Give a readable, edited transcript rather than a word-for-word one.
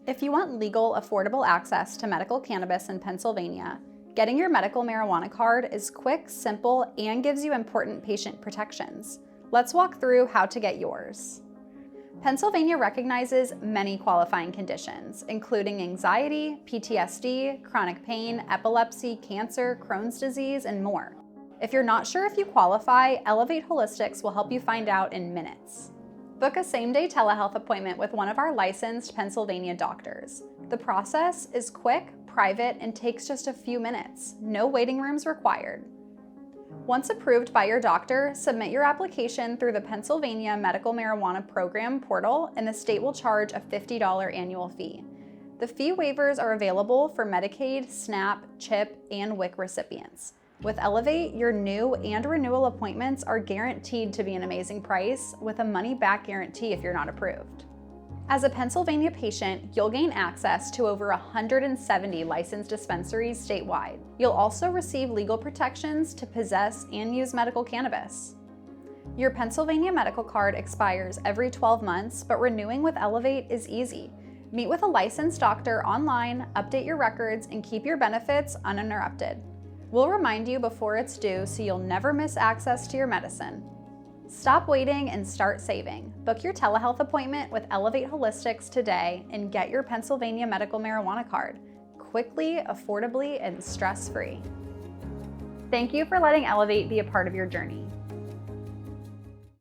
If you want legal, affordable access to medical cannabis in Pennsylvania, getting your medical marijuana card is quick, simple, and gives you important patient protections. Let's walk through how to get yours. Pennsylvania recognizes many qualifying conditions, including anxiety, PTSD, chronic pain, epilepsy, cancer, Crohn's disease, and more. If you're not sure if you qualify, Elevate Holistics will help you find out in minutes. Book a same-day telehealth appointment with one of our licensed Pennsylvania doctors. The process is quick, private, and takes just a few minutes. No waiting rooms required. Once approved by your doctor, submit your application through the Pennsylvania Medical Marijuana Program portal, and the state will charge a $50 annual fee. The fee waivers are available for Medicaid, SNAP, CHIP, and WIC recipients. With Elevate, your new and renewal appointments are guaranteed to be an amazing price with a money-back guarantee if you're not approved. As a Pennsylvania patient, you'll gain access to over 170 licensed dispensaries statewide. You'll also receive legal protections to possess and use medical cannabis. Your Pennsylvania medical card expires every 12 months, but renewing with Elevate is easy. Meet with a licensed doctor online, update your records, and keep your benefits uninterrupted. We'll remind you before it's due so you'll never miss access to your medicine. Stop waiting and start saving. Book your telehealth appointment with Elevate Holistics today and get your Pennsylvania medical marijuana card quickly, affordably, and stress-free. Thank you for letting Elevate be a part of your journey.